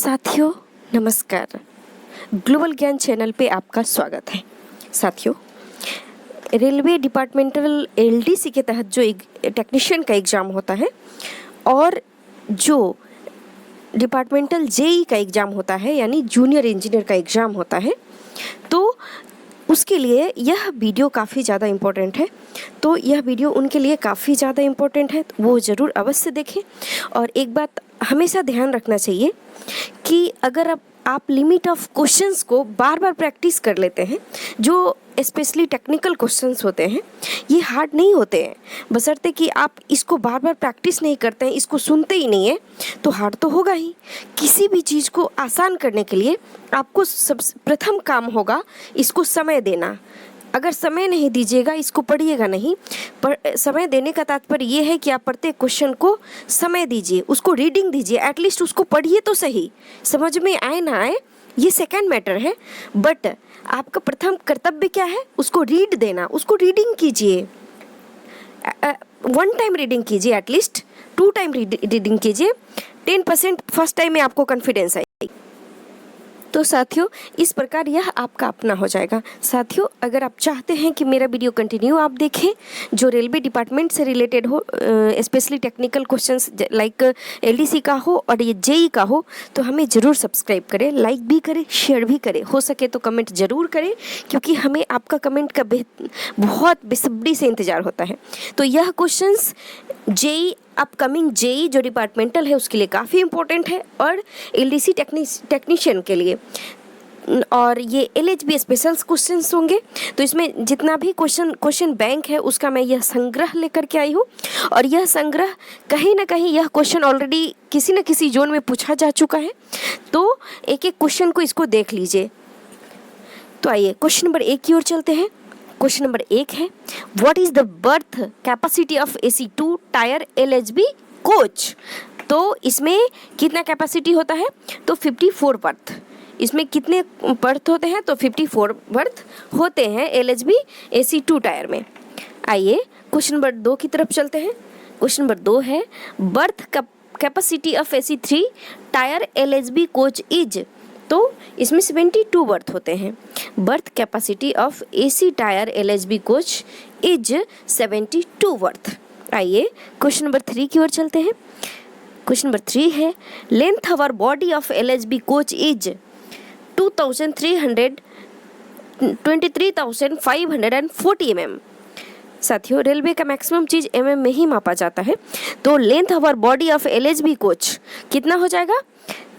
साथियों नमस्कार। ग्लोबल ज्ञान चैनल पे आपका स्वागत है। साथियों, रेलवे डिपार्टमेंटल एलडीसी के तहत जो टेक्नीशियन का एग्ज़ाम होता है और जो डिपार्टमेंटल जेई का एग्ज़ाम होता है यानी जूनियर इंजीनियर का एग्ज़ाम होता है, तो उसके लिए यह वीडियो काफ़ी ज़्यादा इम्पोर्टेंट है। तो यह वीडियो उनके लिए काफ़ी ज़्यादा इम्पोर्टेंट है, तो वो ज़रूर अवश्य देखें। और एक बात हमेशा ध्यान रखना चाहिए कि अगर आप लिमिट ऑफ क्वेश्चंस को बार बार प्रैक्टिस कर लेते हैं, जो स्पेशली टेक्निकल क्वेश्चंस होते हैं, ये हार्ड नहीं होते हैं, बशर्ते कि आप इसको बार बार प्रैक्टिस नहीं करते हैं, इसको सुनते ही नहीं है, तो हार्ड तो होगा ही। किसी भी चीज़ को आसान करने के लिए आपको प्रथम काम होगा इसको समय देना। अगर समय नहीं दीजिएगा, इसको पढ़िएगा नहीं। पर समय देने का तात्पर्य ये है कि आप प्रत्येक क्वेश्चन को समय दीजिए, उसको रीडिंग दीजिए, एटलीस्ट उसको पढ़िए तो सही। समझ में आए ना आए ये सेकंड मैटर है, बट आपका प्रथम कर्तव्य क्या है? उसको रीड देना, उसको रीडिंग कीजिए। 1 टाइम रीडिंग कीजिए, एटलीस्ट 2 टाइम रीडिंग कीजिए। 10% फर्स्ट टाइम में आपको कॉन्फिडेंस आएगी। तो साथियों, इस प्रकार यह आपका अपना हो जाएगा। साथियों, अगर आप चाहते हैं कि मेरा वीडियो कंटिन्यू आप देखें जो रेलवे डिपार्टमेंट से रिलेटेड हो, specially technical questions like LDC का हो और ये जेई का हो, तो हमें ज़रूर सब्सक्राइब करें, लाइक भी करें, शेयर भी करें, हो सके तो कमेंट ज़रूर करें, क्योंकि हमें आपका कमेंट का बहुत बेसब्री से इंतज़ार होता है। तो यह क्वेश्चंस जेई अपकमिंग जेई जो डिपार्टमेंटल है उसके लिए काफ़ी इम्पोर्टेंट है और एलडीसी टेक्नीशियन के लिए, और ये एलएचबी स्पेशल क्वेश्चंस होंगे। तो इसमें जितना भी क्वेश्चन बैंक है उसका मैं यह संग्रह लेकर के आई हूँ, और यह संग्रह कहीं ना कहीं यह क्वेश्चन ऑलरेडी किसी न किसी जोन में पूछा जा चुका है। तो एक एक क्वेश्चन को इसको देख लीजिए। तो आइए क्वेश्चन नंबर 1 की ओर चलते हैं। क्वेश्चन नंबर 1 है, what is the birth capacity of AC2 tyre LHB coach? तो इसमें कितना कैपेसिटी होता है? तो 54 बर्थ। इसमें कितने बर्थ होते हैं? तो 54 बर्थ होते हैं LHB AC2 टायर में। आइए क्वेश्चन नंबर 2 की तरफ चलते हैं। क्वेश्चन नंबर 2 है, birth capacity of AC3 tyre LHB coach is? तो इसमें 72 बर्थ होते हैं। Birth capacity of AC tyre LHB coach is 72 birth. आइए क्वेश्चन नंबर 3 की ओर चलते हैं। क्वेश्चन नंबर 3 है, length of body of LHB coach is 23,540 mm। साथियों, रेलवे का मैक्सिमम चीज़ mm में ही मापा जाता है, तो length of body of LHB coach कितना हो जाएगा?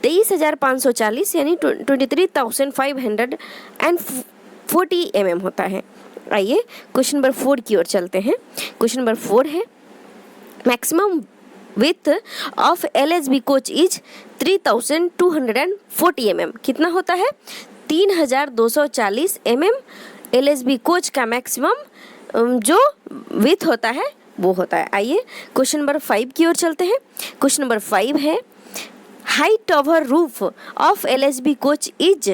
23,540 यानी 23,540 mm होता है। आइए क्वेश्चन नंबर 4 की ओर चलते हैं। क्वेश्चन नंबर 4 है, maximum width of LHB coach is 3,240 mm। कितना होता है? 3,240 mm LHB कोच का मैक्सिमम जो विथ होता है वो होता है। आइए क्वेश्चन नंबर 5 की ओर चलते हैं। क्वेश्चन नंबर 5 है, height over roof of LHB coach is?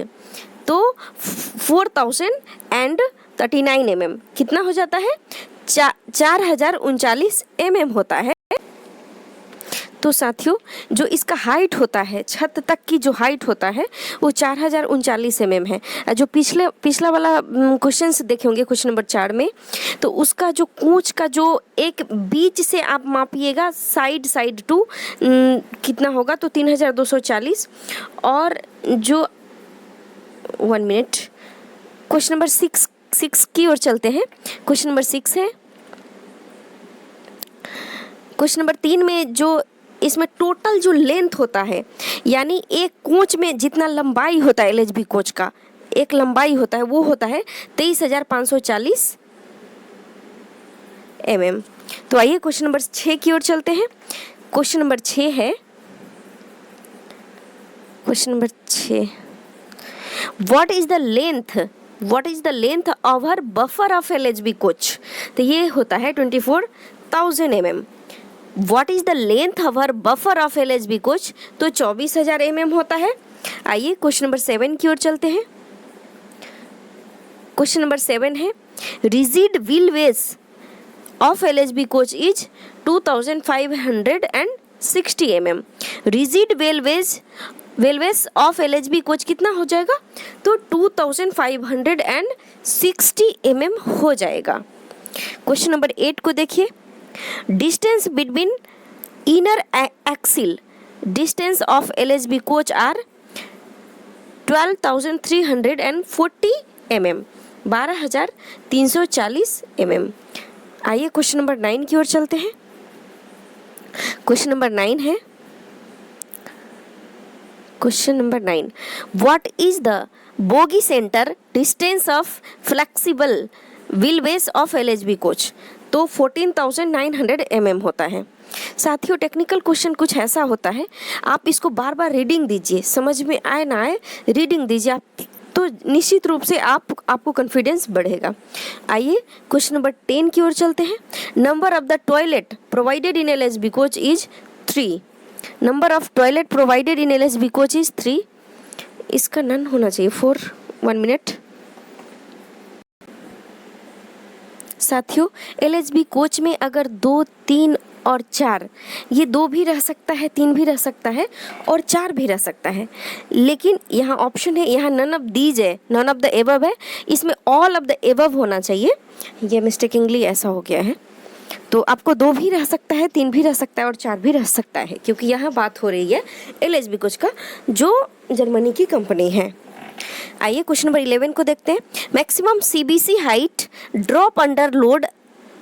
तो 4,039 mm। कितना हो जाता है? 4,039 mm होता है। तो साथियों, जो इसका हाइट होता है, छत तक की जो हाइट होता है वो 4,039 mm है। जो पिछला वाला क्वेश्चन देखे होंगे क्वेश्चन नंबर 4 में, तो उसका जो कोच का जो एक बीच से आप मापिएगा साइड टू कितना होगा? तो 3,240। और जो 1 मिनट, क्वेश्चन नंबर 6 की ओर चलते हैं। क्वेश्चन नंबर 6 है, क्वेश्चन नंबर 3 में जो इसमें टोटल जो लेंथ होता है, यानी एक कोच में जितना लंबाई होता है LHB कोच का, एक लंबाई होता है वो होता है 23,540 mm। तो आइए क्वेश्चन नंबर 6 की ओर चलते हैं। क्वेश्चन नंबर 6 है, question number 6, what is the length of her buffer of LHB coach? तो ये होता है 24,000 mm। What is the length of her buffer of LHB coach? तो 24,000 mm होता है। आइए क्वेश्चन नंबर 7 की ओर चलते हैं। क्वेश्चन नंबर 7 है, rigid wheel base of LHB coach is 2,560 mm। Rigid wheel base wheelbase of LHB coach कितना हो जाएगा, तो 2560 mm हो जाएगा। क्वेश्चन नंबर 8 को देखिए, distance between inner axle distance of LHB coach are 12,340 mm, 12,340 mm। आइए क्वेश्चन नंबर 9 की ओर चलते हैं। क्वेश्चन नंबर 9 है, question number 9, what is the bogie centre distance of flexible wheelbase of LHB coach, तो 14,900 mm होता है। साथियों टेक्निकल क्वेश्चन कुछ ऐसा होता है, आप इसको बार बार रीडिंग दीजिए, समझ में आए ना आए रीडिंग दीजिए आप, तो निश्चित रूप से आपको कॉन्फिडेंस बढ़ेगा। आइए क्वेश्चन नंबर 10 की ओर चलते हैं। Number of the toilet provided in LHB coach is 3। Number of toilet provided in LHB coach is 3। इसका नन होना चाहिए फॉर 1 मिनट। साथियों LHB कोच में अगर 2, 3 और 4, ये 2 भी रह सकता है, 3 भी रह सकता है और 4 भी रह सकता है, लेकिन यहाँ ऑप्शन है, यहाँ नन ऑफ दीज है, नन ऑफ द एबव है, इसमें ऑल ऑफ द एबव होना चाहिए। ये मिस्टेकिंगली ऐसा हो गया है, तो आपको 2 भी रह सकता है, 3 भी रह सकता है और 4 भी रह सकता है, क्योंकि यहाँ बात हो रही है LHB कोच का, जो जर्मनी की कंपनी है। आइए क्वेश्चन नंबर 11 को देखते हैं। Maximum CBC height drop under load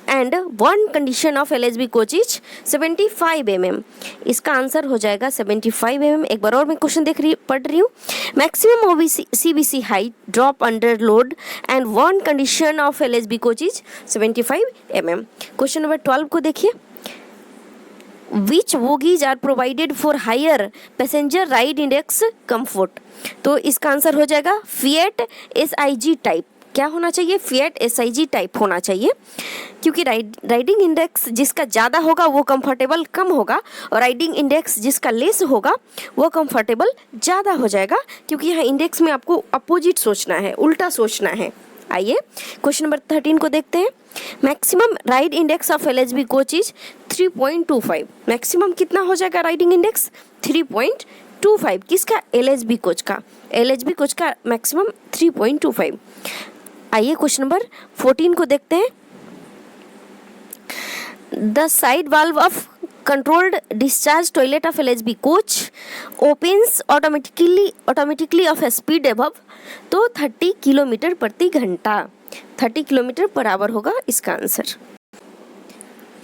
and one condition of LHB coach is 75 mm। इसका आंसर हो जाएगा 75 mm। एक बार और मैं क्वेश्चन पढ़ रही हूँ। Maximum CBC height drop under load and one condition of LHB coach is 75 mm। Question number 12 को देखिए। Which bogies are provided for higher passenger ride index comfort, तो इसका आंसर हो जाएगा Fiat SIG टाइप। क्या होना चाहिए, Fiat SIG टाइप होना चाहिए, क्योंकि राइडिंग इंडेक्स जिसका ज़्यादा होगा वो कंफर्टेबल कम होगा, और राइडिंग इंडेक्स जिसका लेस होगा वो कंफर्टेबल ज़्यादा हो जाएगा, क्योंकि यहाँ इंडेक्स में आपको अपोजिट सोचना है, उल्टा सोचना है। आइए क्वेश्चन नंबर 13 को देखते हैं। Maximum ride index of LHB coach is 3.25। Maximum कितना हो जाएगा राइडिंग इंडेक्स, 3.25। किसका, LHB कोच का। LHB कोच का मैक्सिमम 3.25। आइए क्वेश्चन नंबर 14 को देखते हैं। The side valve of controlled discharge toilet of LHB coach opens automatically of a speed above, तो 30 किलोमीटर प्रति घंटा, 30 किलोमीटर पर आवर होगा इसका आंसर।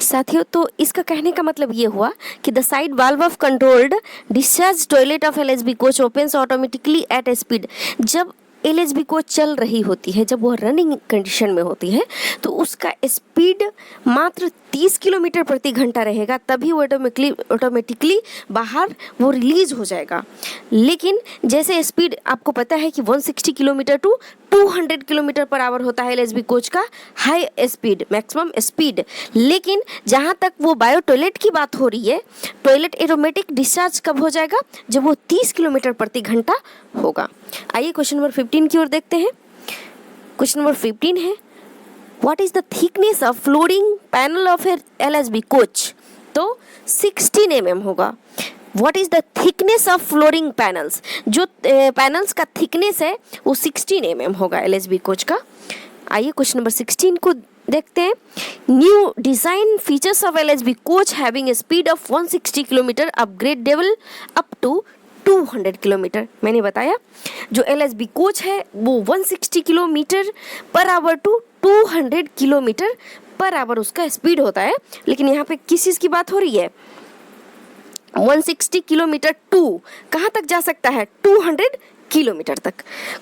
साथियों तो इसका कहने का मतलब ये हुआ कि the side valve of controlled discharge toilet of LHB coach opens automatically at a speed. जब LHB कोच चल रही होती है, जब वो रनिंग कंडीशन में होती है, तो उसका स्पीड मात्र 30 किलोमीटर प्रति घंटा रहेगा, तभी वो ऑटोमेटिकली बाहर वो रिलीज हो जाएगा। लेकिन जैसे स्पीड आपको पता है कि 160 kilometre to 200 kilometre per hour होता है LHB कोच का हाई स्पीड, मैक्सिमम स्पीड। लेकिन जहाँ तक वो बायो टॉयलेट की बात हो रही है, टॉयलेट एरोमेटिक डिस्चार्ज कब हो जाएगा, जब वो 30 किलोमीटर प्रति घंटा होगा। आइए क्वेश्चन नंबर 15 की ओर देखते हैं। क्वेश्चन नंबर 15 है, what is the thickness of flooring panel of LHB coach, तो 16 mm होगा। What is the thickness of flooring panels, जो पैनल्स का थिकनेस है वो 16 mm होगा LHB कोच का। आइए क्वेश्चन नंबर 16 को देखते हैं। New design features of LHB coach having a speed of 160 kilometre upgradeable up to 200 kilometre. मैंने बताया जो LHB कोच है वो 160 kilometre per hour to 200 kilometre per hour उसका स्पीड होता है, लेकिन यहाँ पे किस चीज़ की बात हो रही है, 160 किलोमीटर टू कहाँ तक जा सकता है, 200 किलोमीटर तक।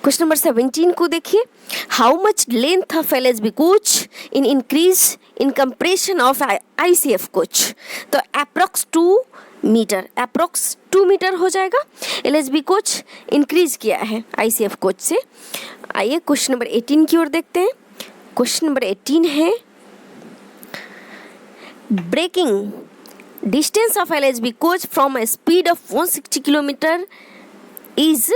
क्वेश्चन नंबर 17 को देखिए। How much length of LHB coach in increase in compression of ICF coach, तो अप्रोक्स 2 मीटर, अप्रोक्स 2 मीटर हो जाएगा। LHB कोच इंक्रीज किया है ICF कोच से। आइए क्वेश्चन नंबर 18 की ओर देखते हैं। क्वेश्चन नंबर 18 है, braking distance of LHB coach from a speed of 160 kilometre is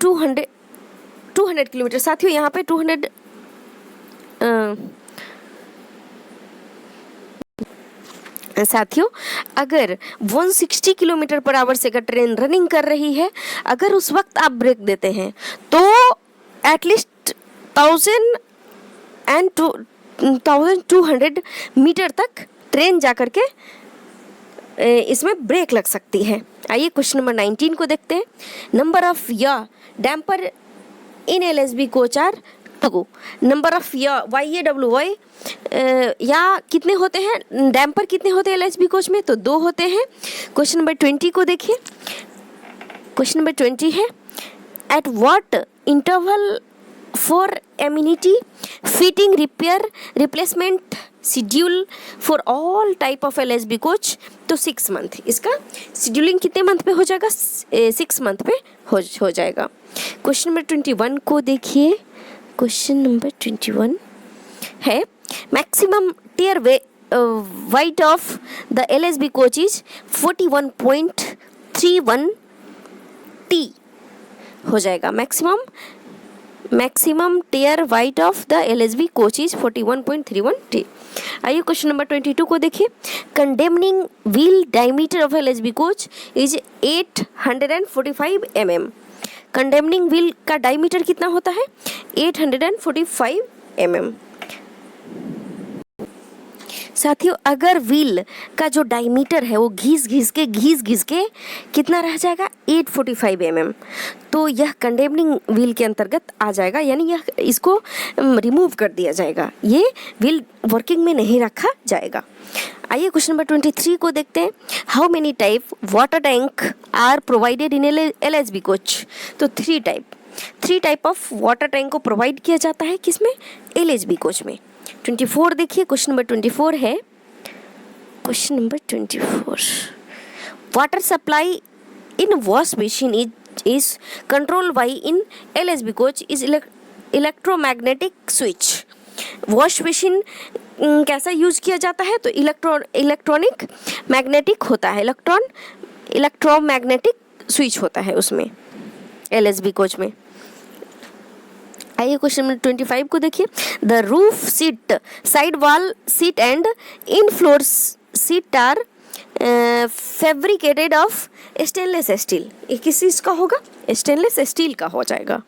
200 kilometre. साथियों यहाँ पे 200 साथियों, अगर 160 किलोमीटर पर आवर से अगर ट्रेन रनिंग कर रही है, अगर उस वक्त आप ब्रेक देते हैं तो एटलीस्ट 1200 मीटर तक ट्रेन जा कर के इसमें ब्रेक लग सकती है। आइए क्वेश्चन नंबर 19 को देखते हैं। Number of yaw damper in LSB coach are 2। Number of yaw YAWY या कितने होते हैं, डैम्पर कितने होते हैं LSB कोच में, तो 2 होते हैं। क्वेश्चन नंबर 20 को देखिए। क्वेश्चन नंबर 20 है, eight what interval for immunity fitting repair replacement schedule for all type of LSB coach, तो 6 मंथ। इसका शेड्यूलिंग कितने मंथ पे हो जाएगा, 6 मंथ पे हो जाएगा। क्वेश्चन नंबर 21 को देखिए। क्वेश्चन नंबर 21 है, maximum tare weight of the LSB coach is 41.31 T हो जाएगा। Maximum tare weight of the LSB coach is 41.31 T। आइए क्वेश्चन नंबर 22 को देखिए। Condemning wheel diameter of LSB coach is 845 mm। Condemning wheel का diameter कितना होता है, 845 mm। साथियों, अगर व्हील का जो डायमीटर है वो घिस घिस के कितना रह जाएगा, 845 mm, तो यह कंडेमनिंग व्हील के अंतर्गत आ जाएगा, यानी यह इसको रिमूव कर दिया जाएगा, ये व्हील वर्किंग में नहीं रखा जाएगा। आइए क्वेश्चन नंबर 23 को देखते हैं। How many type water tank are provided in LSB coach, तो 3 टाइप ऑफ वाटर टैंक को प्रोवाइड किया जाता है, किसमें, LSB कोच में। 24 देखिए। क्वेश्चन नंबर 24 है, question number 24, water supply in wash basin is control by in LSB coach is electromagnetic switch. Wash basin कैसा यूज किया जाता है, तो इलेक्ट्रॉनिक मैग्नेटिक होता है, इलेक्ट्रोमैग्नेटिक स्विच होता है उसमें LSB कोच में। आइए क्वेश्चन नंबर 25 को देखिए। The roof sheet, side wall sheet and in floor sheet are fabricated of stainless steel. ये किस चीज़ का होगा, स्टेनलेस स्टील का हो जाएगा।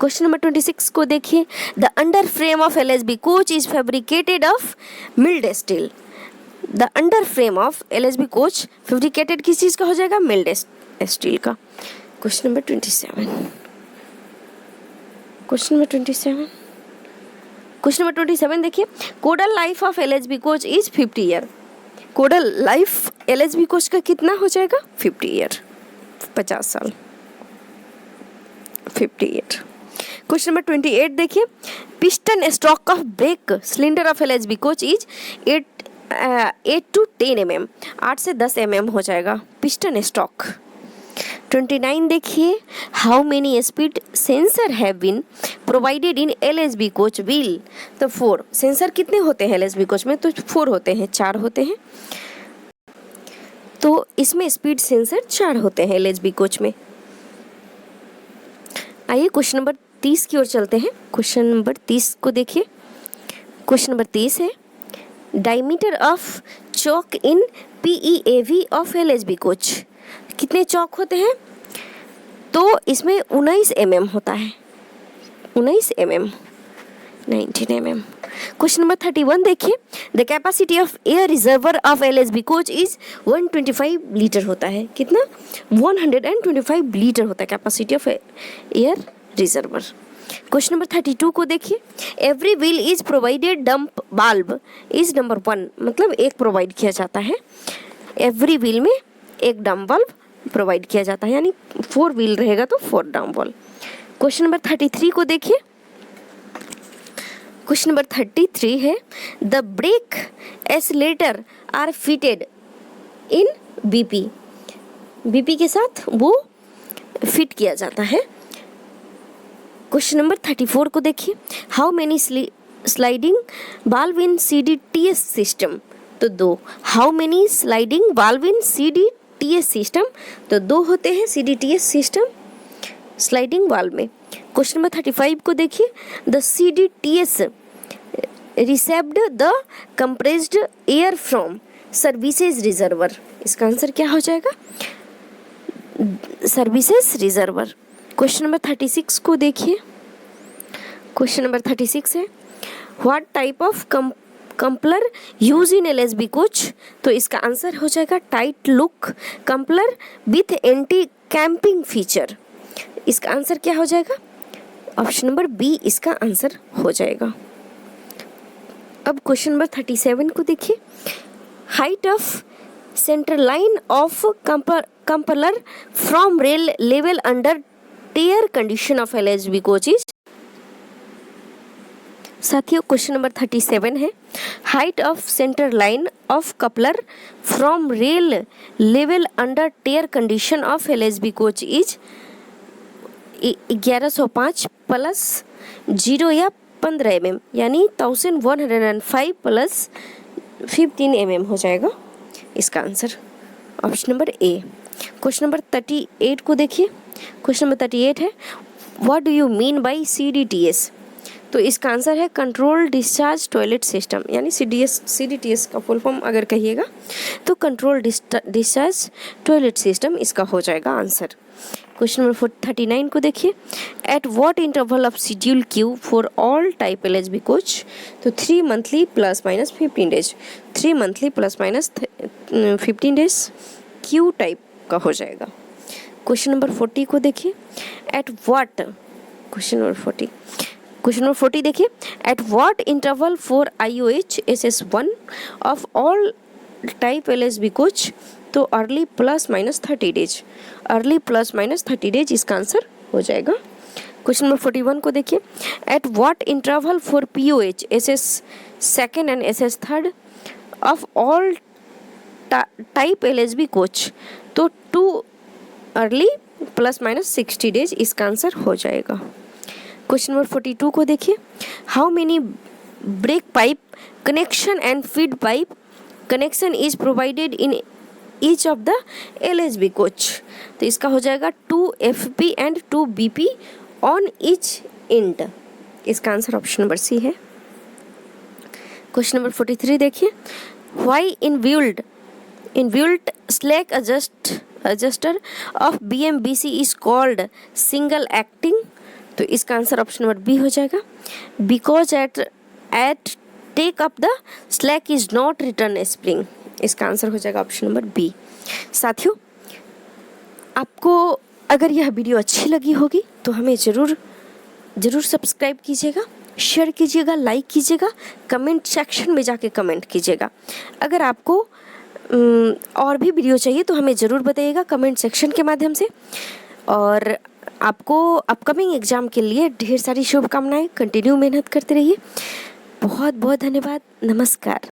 क्वेश्चन नंबर 26 को देखिए। The under frame of LSB coach is fabricated of mild steel. The under frame of LSB coach fabricated किस चीज़ का हो जाएगा, मिल्ड स्टील का। Question number 27। क्वेश्चन नंबर 27 देखिए। Codal life of LSB coach is 50 year. Codal life LSB coach का कितना हो जाएगा, 50 ईयर, 50 साल, 50 ईयर। क्वेश्चन नंबर 28 देखिए। Piston stroke of brake cylinder of LSB coach is 8 to 10 mm, 8 से 10 mm हो जाएगा पिस्टन स्ट्रोक। 29 देखिए। How many speed sensor have been provided in LSB coach wheel, तो 4 सेंसर कितने होते हैं LSB कोच में, तो 4 होते हैं, 4 होते हैं, तो इसमें स्पीड सेंसर 4 होते हैं LSB कोच में। आइए क्वेश्चन नंबर 30 की ओर चलते हैं। क्वेश्चन नंबर 30 को देखिए। क्वेश्चन नंबर 30 है, diameter of chalk in PEAV of LSB coach, कितने चौक होते हैं, तो इसमें 19 mm होता है, 19 mm, 19 mm। क्वेश्चन नंबर 31 देखिए। The capacity of air reservoir of LSB coach is 125 litre होता है, कितना, 125 लीटर होता है capacity of air reservoir. Question number 32 को देखिए। Every wheel is provided dump बाल्ब इज नंबर 1, मतलब एक प्रोवाइड किया जाता है, एवरी व्हील में एक डंप बल्ब प्रोवाइड किया जाता है, यानी 4 व्हील रहेगा तो 4 डंप बल्ब। क्वेश्चन नंबर 33 को देखिए। क्वेश्चन नंबर 33 है, the brake accelerator are fitted in BP के साथ वो फिट किया जाता है। क्वेश्चन नंबर 34 को देखिए। How many sliding valve in CDTS system, तो 2। How many sliding valve in CDTS system, तो 2 होते हैं CDTS सिस्टम स्लाइडिंग वाल्व में। क्वेश्चन नंबर 35 को देखिए। The CDTS received the compressed air from services reservoir, इसका आंसर क्या हो जाएगा? Services reservoir. क्वेश्चन नंबर 36 को देखिए। क्वेश्चन नंबर 36 है what type of coupler use in LSB coach? तो इसका आंसर हो जाएगा tight lock coupler with anti climbing feature. इसका आंसर क्या हो जाएगा? ऑप्शन नंबर बी इसका आंसर हो जाएगा। अब क्वेश्चन नंबर 37 को देखिए। Height of centre line of coupler from rail level under tare condition of LSB coaches. साथियों क्वेश्चन नंबर 37 है height of centre line of coupler from rail level under tare condition of LSB coach is 1105 plus 0 या 15 mm, यानी 1105 plus 15 mm हो जाएगा इसका answer. Option number A. Question number 38 को देखिए। Question number 38 है what do you mean by CDTS? तो इसका आंसर है कंट्रोल डिस्चार्ज टॉयलेट सिस्टम, यानी CDTS का फुल फॉर्म अगर कहिएगा तो कंट्रोल डिस्चार्ज टॉयलेट सिस्टम इसका हो जाएगा आंसर। क्वेश्चन नंबर 39 को देखिए। At what interval of schedule Q for all type LSB coach? तो 3 monthly plus minus 15 days, 3 monthly plus minus 15 days Q type का हो जाएगा। क्वेश्चन नंबर 40 को देखिए। एट व्हाट, क्वेश्चन नंबर 40 देखिए। At what interval for IOH SS1 of all type LSB coach? तो yearly plus minus 30 days, yearly plus minus 30 days इसका answer हो जाएगा। क्वेश्चन नंबर 41 को देखिए। At what interval for POH SS2 and SS3 of all type LSB coach? तो 2 yearly plus minus 60 days इसका answer हो जाएगा। क्वेश्चन नंबर 42 को देखिए। How many brake pipe connection and feed pipe connection is provided in each of the LSB coach? तो इसका हो जाएगा 2 FP एंड 2 BP ऑन ईच एंड। इसका आंसर ऑप्शन नंबर सी है। क्वेश्चन नंबर 43 देखिए। Why inbuilt slack adjuster of BMBC is called single acting? तो इसका आंसर ऑप्शन नंबर बी हो जाएगा। Because at take up the slack is not return spring. इसका answer हो जाएगा option number B. साथियों आपको अगर यह वीडियो अच्छी लगी होगी तो हमें ज़रूर सब्सक्राइब कीजिएगा, शेयर कीजिएगा, लाइक कीजिएगा, कमेंट सेक्शन में जाके कमेंट कीजिएगा। अगर आपको और भी वीडियो चाहिए तो हमें ज़रूर बताइएगा कमेंट सेक्शन के माध्यम से। और आपको अपकमिंग एग्ज़ाम के लिए ढेर सारी शुभकामनाएं। कंटिन्यू मेहनत करते रहिए। बहुत बहुत धन्यवाद। नमस्कार।